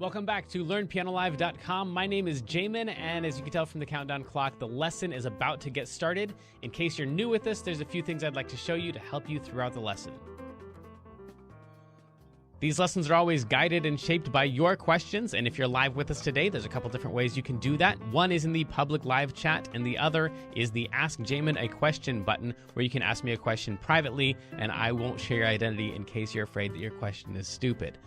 Welcome back to LearnPianoLive.com. My name is Jamin, and as you can tell from the countdown clock, the lesson is about to get started. In case you're new with this, there's a few things I'd like to show you to help you throughout the lesson. These lessons are always guided and shaped by your questions, and if you're live with us today, there's a couple different ways you can do that. One is in the public live chat, and the other is the Ask Jamin a Question button, where you can ask me a question privately, and I won't share your identity in case you're afraid that your question is stupid.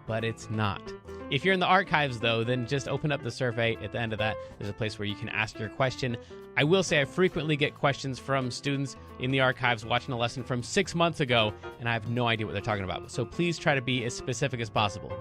But it's not. If you're in the archives, though, then just open up the survey. At the end of that, there's a place where you can ask your question. I will say I frequently get questions from students in the archives watching a lesson from 6 months ago, and I have no idea what they're talking about. So please try to be as specific as possible.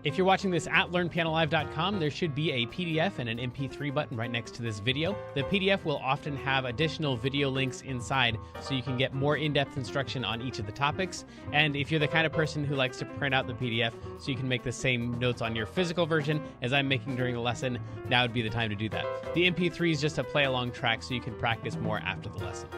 If you're watching this at LearnPianoLive.com, there should be a PDF and an MP3 button right next to this video. The PDF will often have additional video links inside so you can get more in-depth instruction on each of the topics. And if you're the kind of person who likes to print out the PDF so you can make the same notes on your physical version as I'm making during the lesson, now would be the time to do that. The MP3 is just a play-along track so you can practice more after the lesson.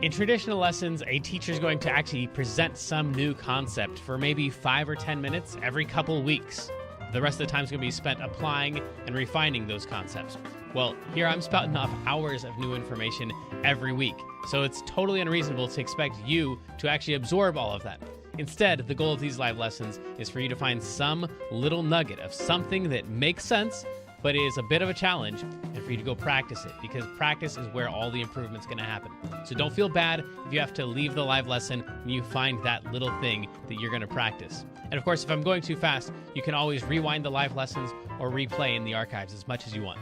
In traditional lessons, a teacher is going to actually present some new concept for maybe 5 or 10 minutes every couple weeks. The rest of the time is going to be spent applying and refining those concepts. Well, here I'm spouting off hours of new information every week, so it's totally unreasonable to expect you to actually absorb all of that. Instead, the goal of these live lessons is for you to find some little nugget of something that makes sense, but is a bit of a challenge, and for you to go practice it, because practice is where all the improvement's gonna happen. So don't feel bad if you have to leave the live lesson when you find that little thing that you're gonna practice. And of course, if I'm going too fast, you can always rewind the live lessons or replay in the archives as much as you want.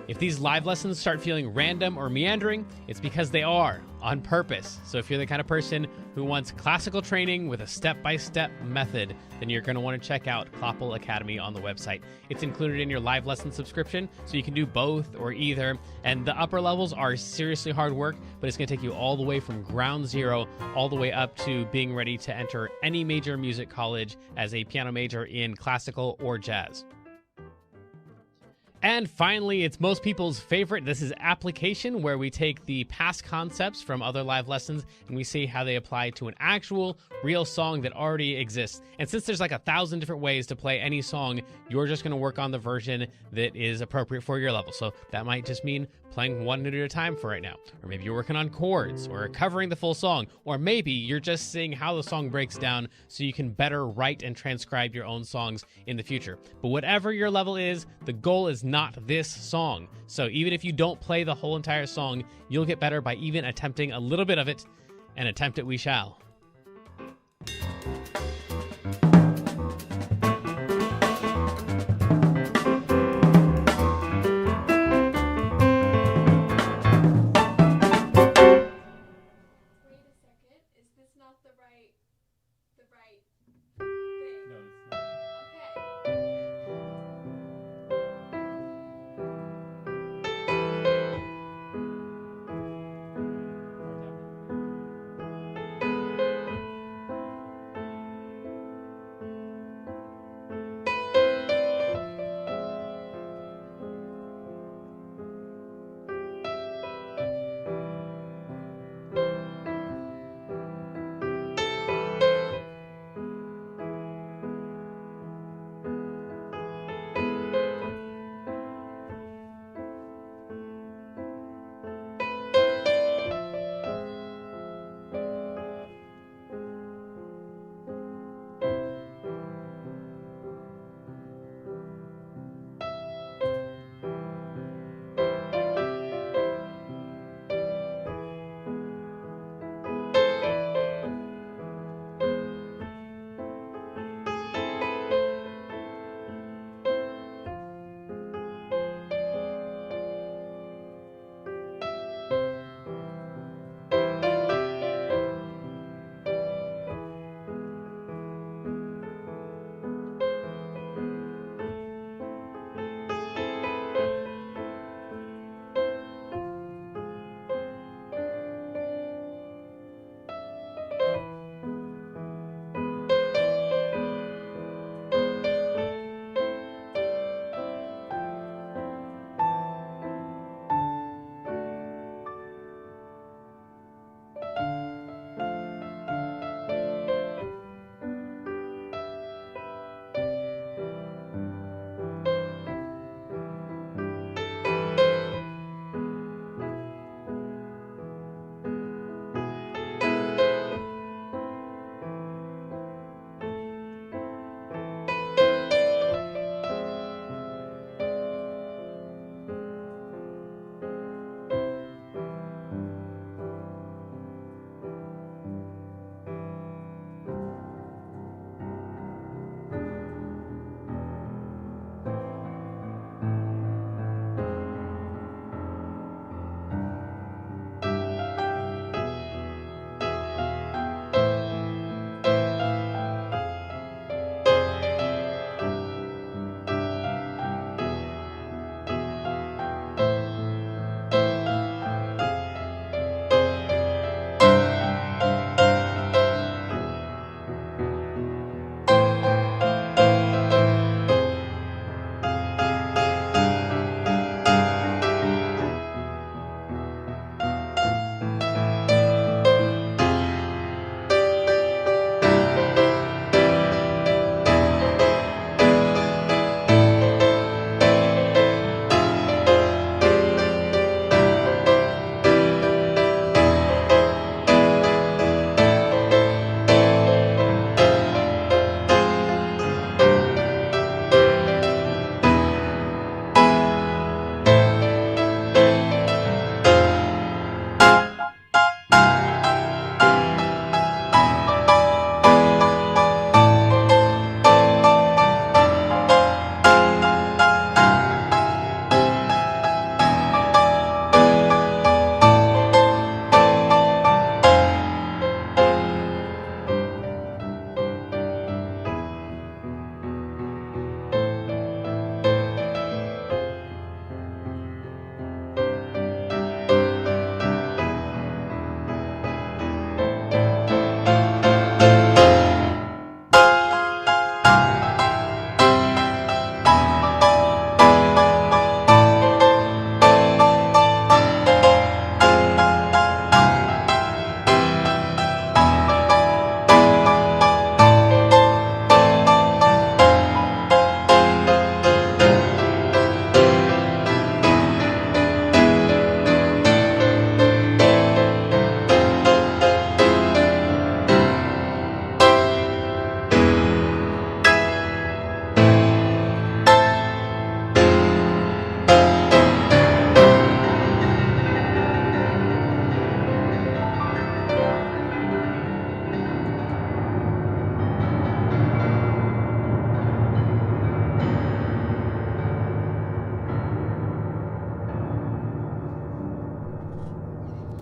If these live lessons start feeling random or meandering, it's because they are, on purpose. So if you're the kind of person who wants classical training with a step-by-step method, then you're going to want to check out Kloppel Academy on the website. It's included in your live lesson subscription, so you can do both or either. And the upper levels are seriously hard work, but it's going to take you all the way from ground zero, all the way up to being ready to enter any major music college as a piano major in classical or jazz. And finally, it's most people's favorite. This is application, where we take the past concepts from other live lessons and we see how they apply to an actual, real song that already exists. And since there's like 1,000 different ways to play any song, you're just going to work on the version that is appropriate for your level. So that might just mean playing one note at a time for right now. Or maybe you're working on chords or covering the full song. Or maybe you're just seeing how the song breaks down so you can better write and transcribe your own songs in the future. But whatever your level is, the goal is not this song. So even if you don't play the whole entire song, you'll get better by even attempting a little bit of it, and attempt it we shall.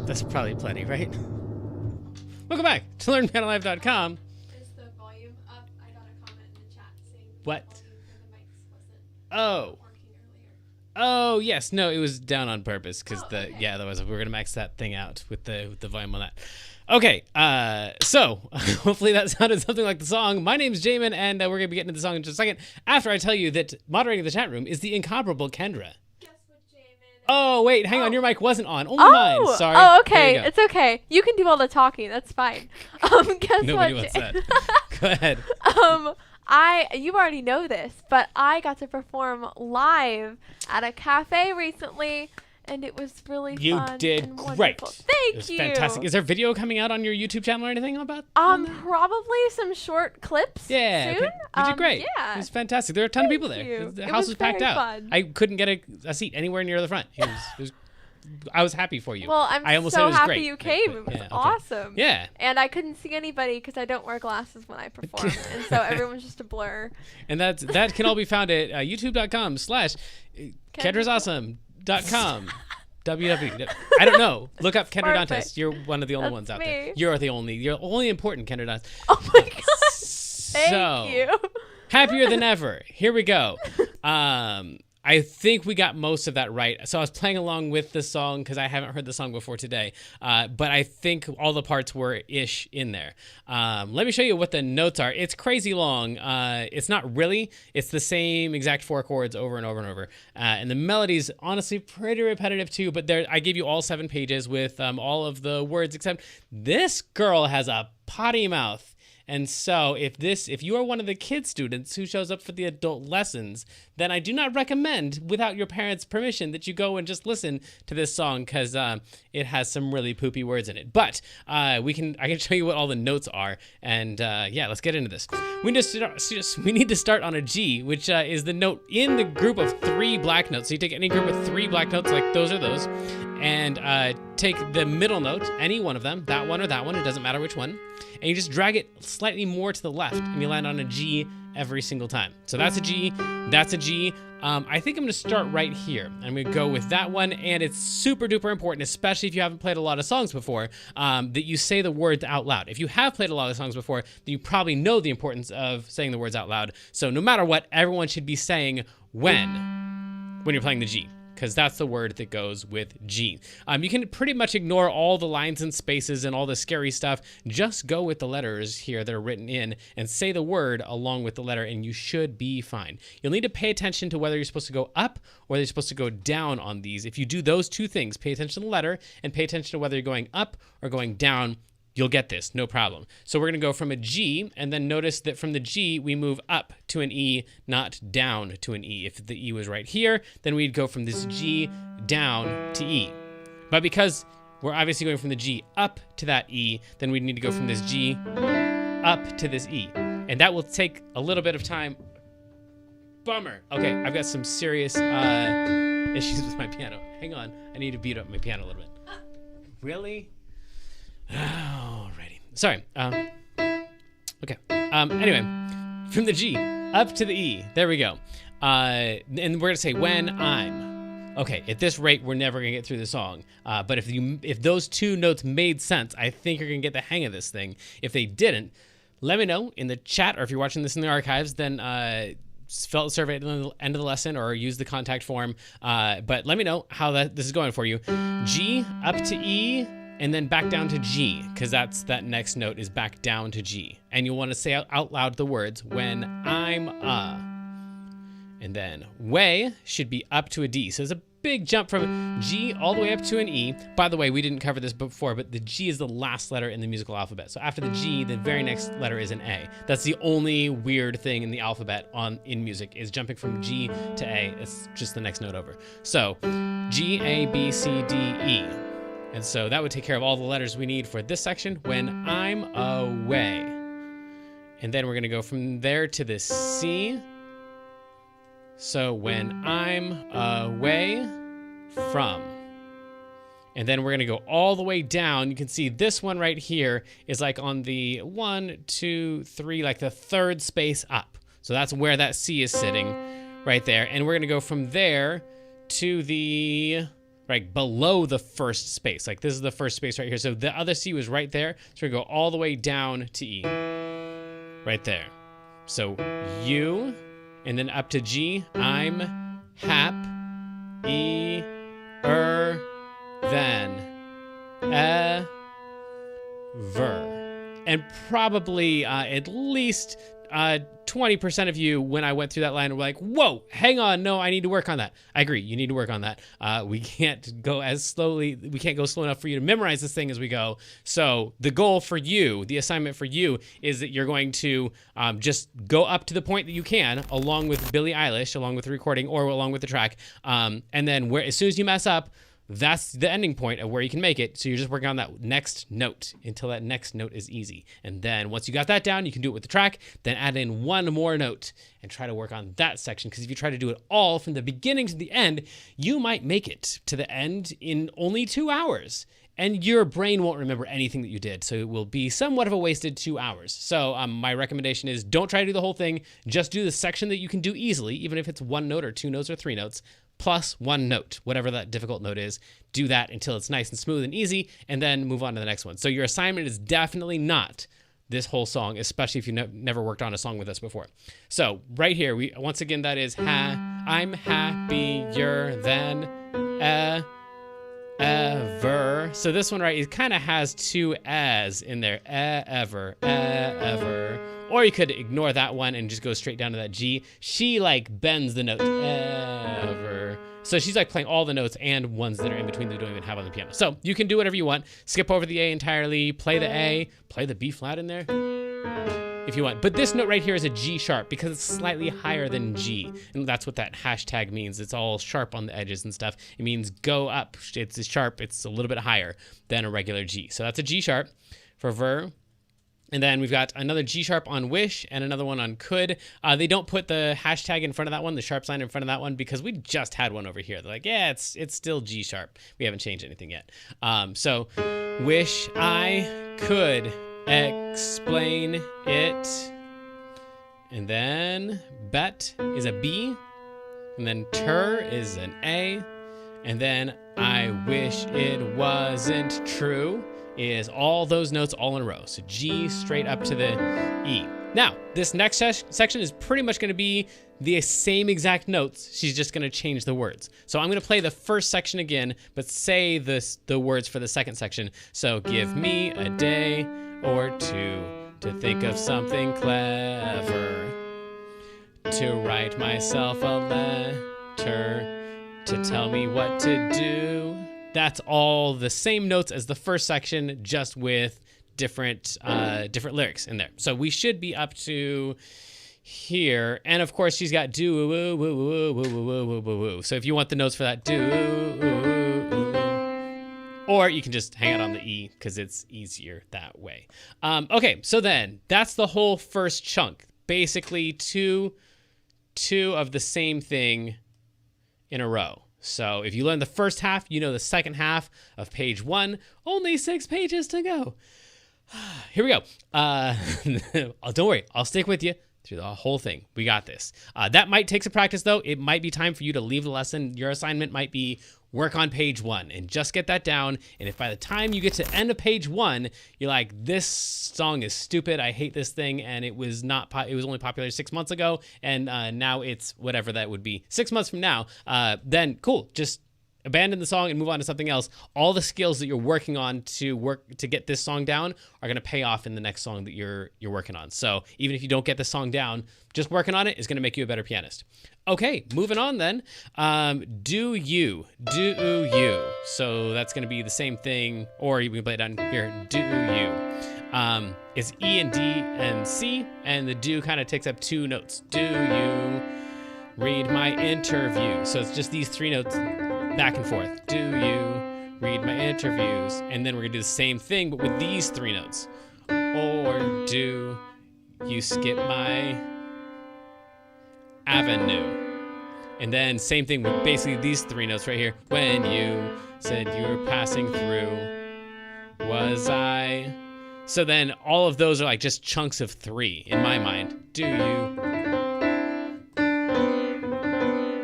That's probably plenty, right? Welcome back to LearnPianoLive.com. Is the volume up? I got a comment in the chat saying What? the volume for the mics wasn't working earlier. Oh, yes. No, it was down on purpose because okay. otherwise we're gonna max that thing out with the volume on that. Okay, so hopefully that sounded something like the song. My name's Jamin, and we're gonna be getting into the song in just a second after I tell you that moderating the chat room is the incomparable Kendra. Guess what, Jamin? Oh wait, hang on, your mic wasn't on. Only mine. Sorry. Oh, okay. It's okay. You can do all the talking. That's fine. Guess Nobody what? wants that. Go ahead. You already know this, but I got to perform live at a cafe recently, and it was really fun. You did and great. Wonderful. Thank It was you. fantastic. Is there video coming out on your YouTube channel or anything about? Probably some short clips. Yeah, soon. okay. You did great. Yeah. It was fantastic. There were a ton of people there. you. The It house was was packed very out. fun. I couldn't get a seat anywhere near the front. I was happy for you. Well, I almost said it so was happy great, you came. It was yeah, okay. awesome. Yeah. And I couldn't see anybody because I don't wear glasses when I perform, and so everyone's just a blur. And that can all be found at youtube.com/kendrasawesome.com. www. I don't know. Look up Kendra Perfect. Dantes. You're one of the only ones out there. me. You're only important Kendra Dantes. Oh my god! Thank you. Happier than ever. Here we go. I think we got most of that right. So I was playing along with the song because I haven't heard the song before today. But I think all the parts were ish in there. Let me show you what the notes are. It's crazy long. It's not really. It's the same exact 4 chords over and over and over. And the melody's honestly pretty repetitive too. But I gave you all 7 pages with all of the words, except this girl has a potty mouth. And so if you are one of the kid students who shows up for the adult lessons, then I do not recommend, without your parents' permission, that you go and just listen to this song because it has some really poopy words in it. But I can show you what all the notes are, and let's get into this. We need to start on a G, which is the note in the group of 3 black notes. So you take any group of 3 black notes, like those are those, and take the middle note, any one of them, that one or that one, it doesn't matter which one, and you just drag it slightly more to the left, and you land on a G every single time. So that's a G, that's a G. I think I'm gonna start right here. I'm gonna go with that one, and it's super duper important, especially if you haven't played a lot of songs before, that you say the words out loud. If you have played a lot of songs before, then you probably know the importance of saying the words out loud. So no matter what, everyone should be saying when you're playing the G, because that's the word that goes with G. You can pretty much ignore all the lines and spaces and all the scary stuff. Just go with the letters here that are written in and say the word along with the letter, and you should be fine. You'll need to pay attention to whether you're supposed to go up or whether you're supposed to go down on these. If you do those 2 things, pay attention to the letter and pay attention to whether you're going up or going down, you'll get this, no problem. So we're gonna go from a G, and then notice that from the G, we move up to an E, not down to an E. If the E was right here, then we'd go from this G down to E. But because we're obviously going from the G up to that E, then we need to go from this G up to this E. And that will take a little bit of time. Bummer. Okay, I've got some serious issues with my piano. Hang on, I need to beat up my piano a little bit. Really? Alrighty. Sorry. Okay. Anyway, from the G up to the E. There we go. And we're gonna say when I'm. Okay. At this rate, we're never gonna get through the song. But if those 2 notes made sense, I think you're gonna get the hang of this thing. If they didn't, let me know in the chat, or if you're watching this in the archives, then fill out the survey at the end of the lesson or use the contact form. But let me know how this is going for you. G up to E. And then back down to G, because that next note is back down to G. And you'll want to say out loud the words, when I'm And then way should be up to a D. So there's a big jump from G all the way up to an E. By the way, we didn't cover this before, but the G is the last letter in the musical alphabet. So after the G, the very next letter is an A. That's the only weird thing in the alphabet in music, is jumping from G to A. It's just the next note over. So G, A, B, C, D, E. And so that would take care of all the letters we need for this section, when I'm away. And then we're gonna go from there to the C. So when I'm away from. And then we're gonna go all the way down. You can see this one right here is like on the 1, 2, 3, like the 3rd space up. So that's where that C is sitting right there. And we're gonna go from there to the right below the first space. Like this is the first space right here. So the other C was right there. So we go all the way down to E, right there. So U, and then up to G. I'm hap, E, then ver. And probably at least 20% of you, when I went through that line, were like, whoa, hang on, no, I need to work on that. I agree, you need to work on that. We can't go slow enough for you to memorize this thing as we go. So the goal for you, the assignment for you, is that you're going to just go up to the point that you can, along with Billie Eilish, along with the recording, or along with the track. And then as soon as you mess up, that's the ending point of where you can make it. So you're just working on that next note until that next note is easy. And then once you got that down, you can do it with the track, then add in one more note and try to work on that section. Because if you try to do it all from the beginning to the end, you might make it to the end in only 2 hours. And your brain won't remember anything that you did. So it will be somewhat of a wasted 2 hours. So my recommendation is don't try to do the whole thing. Just do the section that you can do easily, even if it's 1 note or 2 notes or 3 notes. Plus 1 note, whatever that difficult note is. Do that until it's nice and smooth and easy, and then move on to the next one. So your assignment is definitely not this whole song, especially if you never worked on a song with us before. So right here, once again, that is I'm happier than ever. So this one, right, it kind of has 2 as in there. Ever. Or you could ignore that one and just go straight down to that G. She like bends the note ever. So she's like playing all the notes and ones that are in between that you don't even have on the piano. So you can do whatever you want. Skip over the A entirely, play the A, play the B flat in there if you want. But this note right here is a G sharp because it's slightly higher than G. And that's what that hashtag means. It's all sharp on the edges and stuff. It means go up. It's sharp. It's a little bit higher than a regular G. So that's a G sharp for ver. And then we've got another G sharp on wish and another one on could. They don't put the hashtag in front of that one, the sharp sign in front of that one, because we just had one over here. They're like, yeah, it's still G sharp. We haven't changed anything yet. So wish I could explain it. And then bet is a B. And then ter is an A. And then I wish it wasn't true is all those notes all in a row. So G straight up to the E. Now, this next section is pretty much going to be the same exact notes. She's just going to change the words. So I'm going to play the first section again, but say the words for the second section. So give me a day or two to think of something clever, to write myself a letter, to tell me what to do. That's all the same notes as the first section, just with different lyrics in there. So we should be up to here. And of course, she's got do woo woo woo woo woo woo woo woo. So if you want the notes for that, do or you can just hang out on the E because it's easier that way. Okay, so then that's the whole first chunk. Basically, two of the same thing in a row. So if you learn the first half, you know the second half of page 1. Only 6 pages to go. Here we go. Don't worry, I'll stick with you through the whole thing. We got this. That might take some practice, though. It might be time for you to leave the lesson. Your assignment might be work on page 1 and just get that down. And if by the time you get to end of page 1, you're like, this song is stupid, I hate this thing, and it was only popular 6 months ago, and now it's whatever that would be 6 months from now, then cool, just abandon the song and move on to something else. All the skills that you're working on to get this song down are going to pay off in the next song that you're working on. So even if you don't get the song down, just working on it is going to make you a better pianist. Okay, moving on then. Do you. So that's going to be the same thing, or you can play it down here. Do you. It's E and D and C, and the do kind of takes up 2 notes. Do you read my interview? So it's just these 3 notes back and forth. Do you read my interviews? And then we're going to do the same thing, but with these 3 notes. Or do you skip my avenue? And then same thing with basically these 3 notes right here. When you said you were passing through, was I? So then all of those are like just chunks of 3 in my mind. Do you?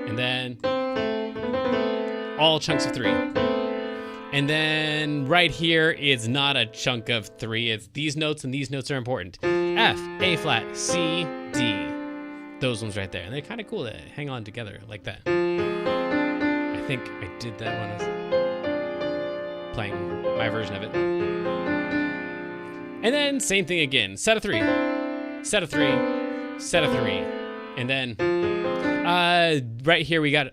And then all chunks of 3. And then right here, it's not a chunk of 3. It's these notes, and these notes are important. F, A flat, C, D. Those ones right there. And they're kind of cool to hang on together like that. I think I did that when I was playing my version of it. And then same thing again. Set of 3. Set of 3. Set of 3. And then right here we got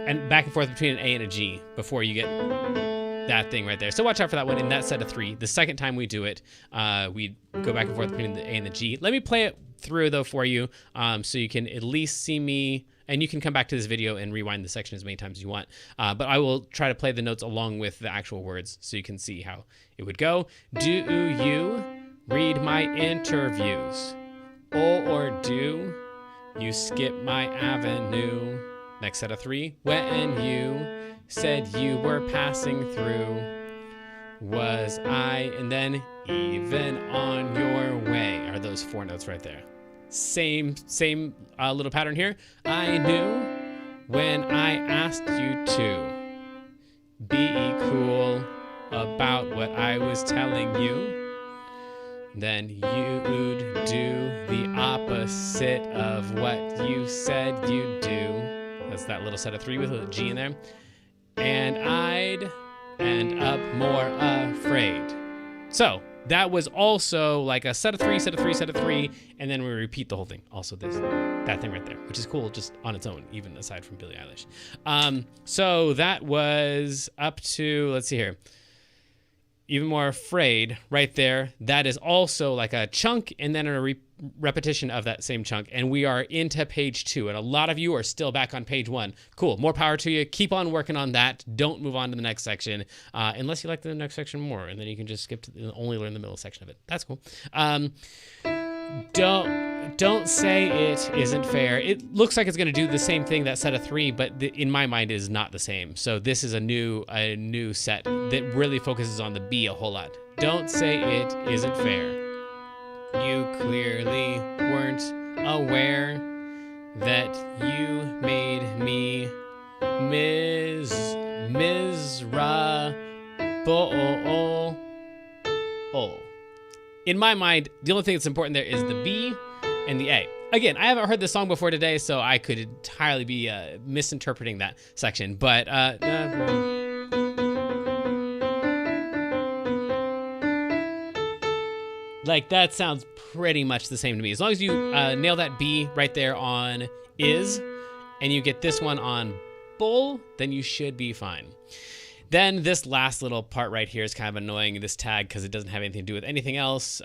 and back and forth between an A and a G before you get that thing right there. So watch out for that one in that set of 3. The second time we do it, we go back and forth between the A and the G. Let me play it through though for you, so you can at least see me, and you can come back to this video and rewind the section as many times as you want. But I will try to play the notes along with the actual words so you can see how it would go. Do you read my interviews? Or do you skip my avenue? Next set of 3. When you said you were passing through, was I, and then even on your way are those 4 notes right there. Same little pattern here. I knew when I asked you to be cool about what I was telling you, then you'd do the opposite of what you said you'd do. That's that little set of 3 with a G in there. And I'd end up more afraid. So that was also like a set of 3, set of 3, set of 3, and then we repeat the whole thing. Also that thing right there, which is cool just on its own, even aside from Billie Eilish. So that was up to, let's see here, even more afraid right there. That is also like a chunk and then a repetition of that same chunk. And we are into page 2. And a lot of you are still back on page 1. Cool. More power to you. Keep on working on that. Don't move on to the next section unless you like the next section more. And then you can just skip to only learn the middle section of it. That's cool. Don't say it isn't fair. It looks like it's going to do the same thing that set of 3, but in my mind is not the same. So this is a new set that really focuses on the B a whole lot. Don't say it isn't fair. You clearly weren't aware that you made me miserable. In my mind, the only thing that's important there is the B and the A. Again, I haven't heard this song before today, so I could entirely be misinterpreting that section. But like that sounds pretty much the same to me. As long as you nail that B right there on is, and you get this one on bull, then you should be fine. Then this last little part right here is kind of annoying, this tag, because it doesn't have anything to do with anything else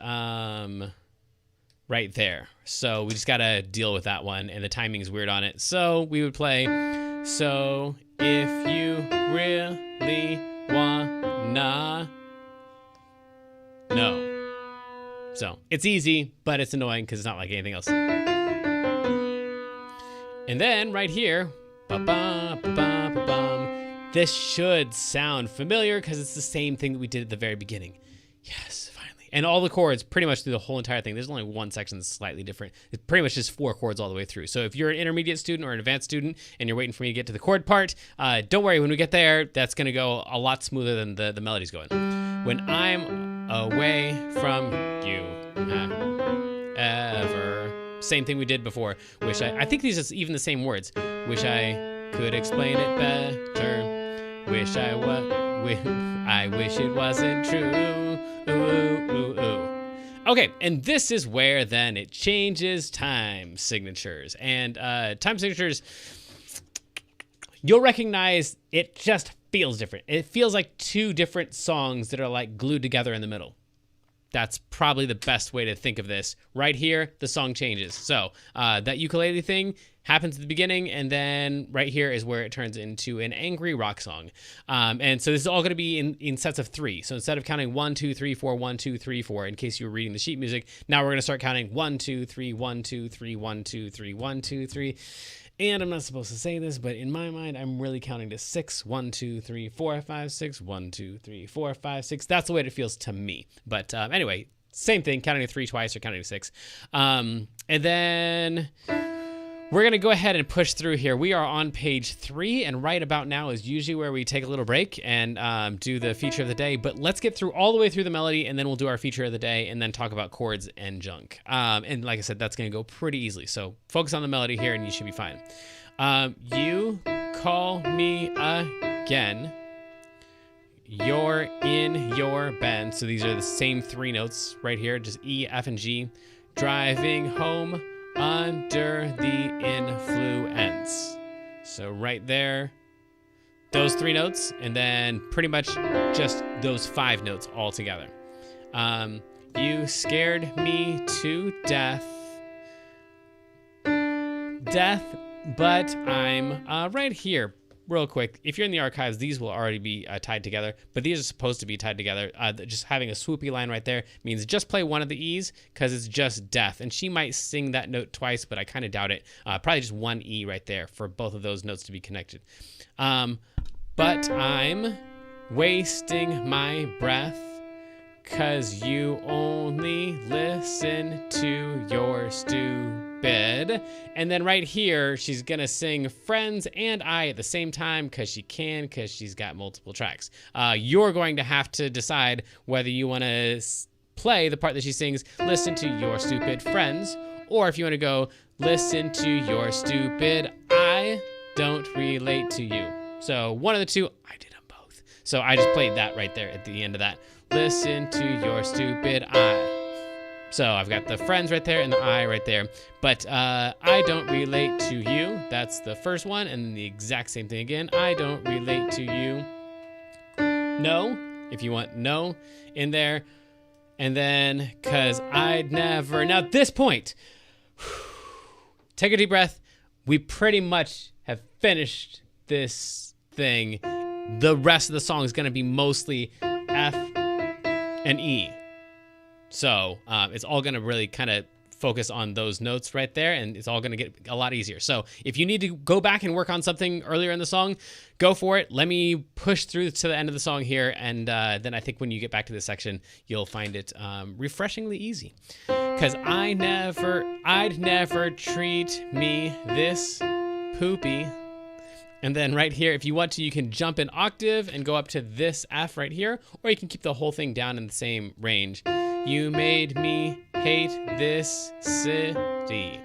right there. So we just got to deal with that one, and the timing is weird on it. So we would play, so if you really wanna know. So it's easy, but it's annoying because it's not like anything else. And then right here, this should sound familiar because it's the same thing that we did at the very beginning. Yes, finally. And all the chords pretty much through the whole entire thing. There's only one section that's slightly different. It's pretty much just 4 chords all the way through. So if you're an intermediate student or an advanced student and you're waiting for me to get to the chord part, don't worry. When we get there, that's going to go a lot smoother than the melody's going. When I'm away from you ever. Same thing we did before. I think these are even the same words. Wish I could explain it better. Wish I wish it wasn't true. Ooh, ooh, ooh. Okay, and this is where then it changes time signatures. And time signatures, you'll recognize it just feels different. It feels like 2 different songs that are like glued together in the middle. That's probably the best way to think of this. Right here, the song changes. So that ukulele thing happens at the beginning, and then right here is where it turns into an angry rock song. And so this is all going to be in sets of 3. So instead of counting 1, 2, 3, 4, 1, 2, 3, 4, in case you were reading the sheet music, now we're going to start counting 1, 2, 3, 1, 2, 3, 1, 2, 3, 1, 2, 3. And I'm not supposed to say this, but in my mind, I'm really counting to 6. 1, 2, 3, 4, 5, 6. 1, 2, 3, 4, 5, 6. That's the way it feels to me. But anyway, same thing, counting to 3 twice or counting to 6. And then We're going to go ahead and push through here. We are on page 3, and right about now is usually where we take a little break and do the feature of the day. But let's get through all the way through the melody, and then we'll do our feature of the day, and then talk about chords and junk. And like I said, that's going to go pretty easily. So focus on the melody here, and you should be fine. You call me again. You're in your bend. So these are the same 3 notes right here, just E, F, and G. Driving home under the influence. So right there, those 3 notes, and then pretty much just those 5 notes all together. You scared me to death. But I'm right here. Real quick, if you're in the archives, these will already be tied together, but these are supposed to be tied together. Just having a swoopy line right there means just play one of the E's because it's just death. And she might sing that note twice, but I kind of doubt it. Probably just one E right there for both of those notes to be connected. But I'm wasting my breath because you only listen to your stupid. And then right here, she's going to sing Friends and I at the same time because she's got multiple tracks. You're going to have to decide whether you want to play the part that she sings, listen to your stupid friends, or if you want to go, listen to your stupid, I don't relate to you. So one of the two, I did them both. So I just played that right there at the end of that. Listen to your stupid I. So I've got the friends right there and the I right there. But I don't relate to you. That's the first one. And then the exact same thing again. I don't relate to you. No, if you want no in there. And then, because I'd never. Now, at this point, take a deep breath. We pretty much have finished this thing. The rest of the song is going to be mostly F and E. So it's all going to really kind of focus on those notes right there, and it's all going to get a lot easier. So if you need to go back and work on something earlier in the song, go for it. Let me push through to the end of the song here, and then I think when you get back to this section, you'll find it refreshingly easy. Because I'd never treat me this poopy. And then right here, if you want to, you can jump an octave and go up to this F right here, or you can keep the whole thing down in the same range. You made me hate this city.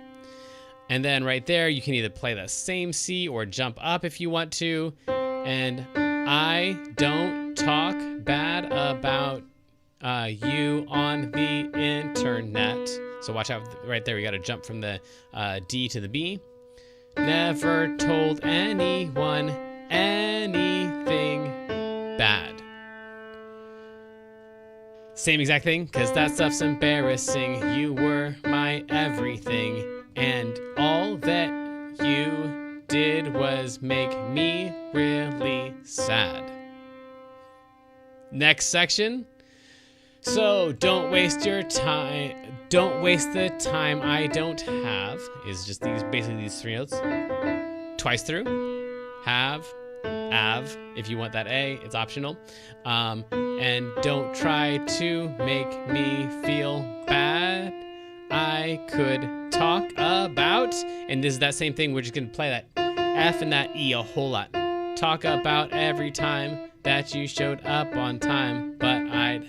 And then right there, you can either play the same C or jump up if you want to. And I don't talk bad about you on the internet. So watch out right there. We got to jump from the D to the B. Never told anyone anything bad. Same exact thing, because that stuff's embarrassing. You were my everything, and all that you did was make me really sad. Next section. So don't waste your time. Don't waste the time I don't have. Is just basically these 3 notes. Twice through. Have. If you want that A, it's optional. And don't try to make me feel bad. I could talk about, and this is that same thing. We're just gonna play that F and that E a whole lot. Talk about every time that you showed up on time, but I'd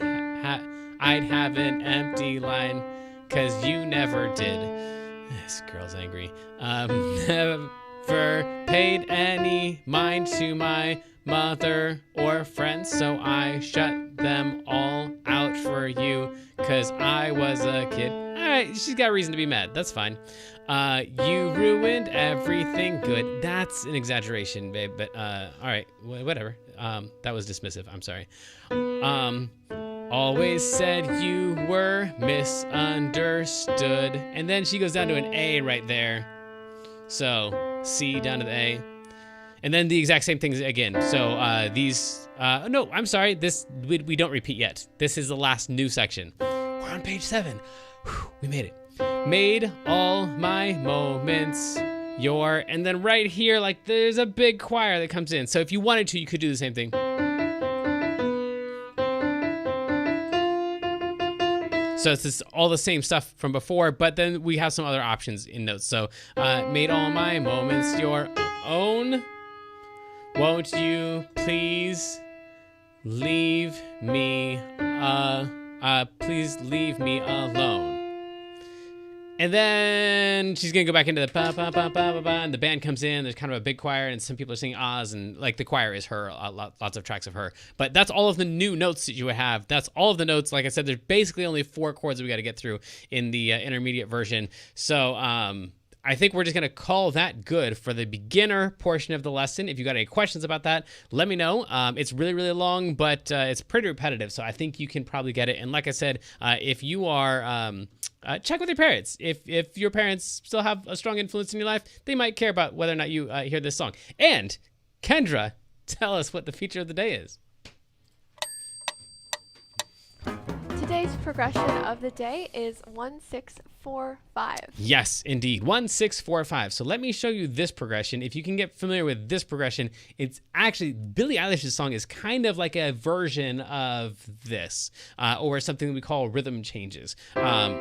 have an empty line, 'cause you never did. This girl's angry. Never paid any mind to my mother or friends, so I shut them all out for you, 'cause I was a kid. Alright, she's got reason to be mad. That's fine. You ruined everything good. That's an exaggeration, babe, but alright, whatever. That was dismissive. I'm sorry. Always said you were misunderstood. And then she goes down to an A right there. So C down to the A. And then the exact same things again. So no, I'm sorry. This, we don't repeat yet. This is the last new section. We're on page 7. Whew, we made it. Made all my moments your, and then right here, like there's a big choir that comes in. So if you wanted to, you could do the same thing. So it's just all the same stuff from before, but then we have some other options in notes. So made all my moments your own. Won't you please leave me, please leave me alone. And then she's going to go back into the ba ba ba ba ba ba, and the band comes in. There's kind of a big choir, and some people are singing ahs, and like the choir is her, lots of tracks of her. But that's all of the new notes that you would have. That's all of the notes. Like I said, there's basically only 4 chords that we got to get through in the intermediate version. So I think we're just going to call that good for the beginner portion of the lesson. If you got any questions about that, let me know. It's really, really long, but it's pretty repetitive. So I think you can probably get it. And like I said, if you are... check with your parents. If your parents still have a strong influence in your life, they might care about whether or not you hear this song. And Kendra, tell us what the feature of the day is. Today's progression of the day is 1, 6, 4, 5. Yes, indeed. 1, 6, 4, 5. So let me show you this progression. If you can get familiar with this progression, it's actually Billie Eilish's song is kind of like a version of this, or something that we call rhythm changes.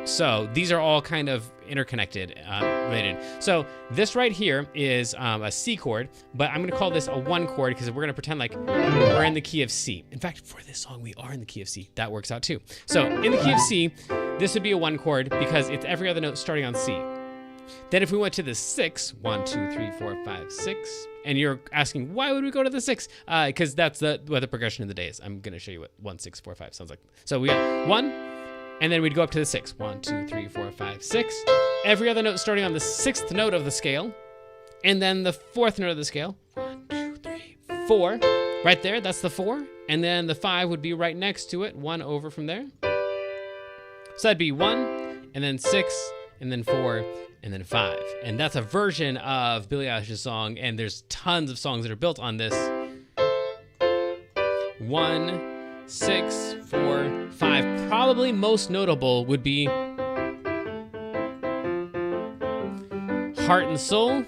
So these are all kind of interconnected, related. So this right here is a C chord, but I'm going to call this a 1 chord because we're going to pretend like we're in the key of C. In fact, for this song, we are in the key of C. That works out too. So in the key of C, this would be a 1 chord because it's every other note starting on C. Then if we went to the 6, 1, 2, 3, 4, 5, 6, and you're asking, why would we go to the 6? Because that's what the progression of the day is. I'm going to show you what 1, 6, 4, 5 sounds like. So we got 1, and then we'd go up to the 6. 1, 2, 3, 4, 5, 6. Every other note starting on the 6th note of the scale, and then the 4th note of the scale. 1, 2, 3, 4. Right there, that's the 4. And then the 5 would be right next to it, 1 over from there. So that'd be 1, and then 6, and then 4, and then 5. And that's a version of Billie Eilish's song, and there's tons of songs that are built on this. 1, 6, 4, 5. Probably most notable would be Heart and Soul,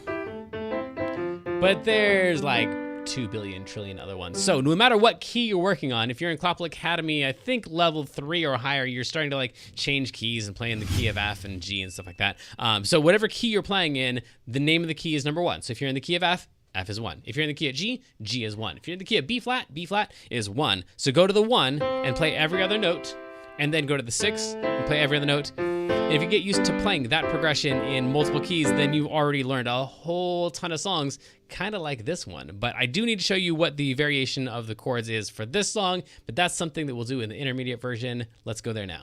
but there's like 2 billion trillion other ones. So no matter what key you're working on, if you're in Clapple Academy, I think level 3 or higher, you're starting to like change keys and play in the key of F and G and stuff like that. So whatever key you're playing in, the name of the key is number 1. So if you're in the key of F, F is 1. If you're in the key of G, G is 1. If you're in the key of B flat is 1. So go to the 1 and play every other note, and then go to the 6 and play every other note. And if you get used to playing that progression in multiple keys, then you've already learned a whole ton of songs, kind of like this one. But I do need to show you what the variation of the chords is for this song, but that's something that we'll do in the intermediate version. Let's go there now.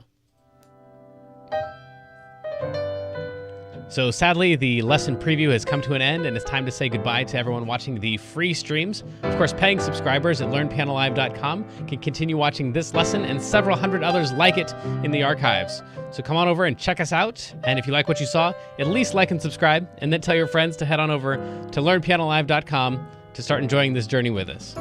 So sadly, the lesson preview has come to an end, and it's time to say goodbye to everyone watching the free streams. Of course, paying subscribers at learnpianolive.com can continue watching this lesson and several hundred others like it in the archives. So come on over and check us out, and if you like what you saw, at least like and subscribe, and then tell your friends to head on over to learnpianolive.com to start enjoying this journey with us.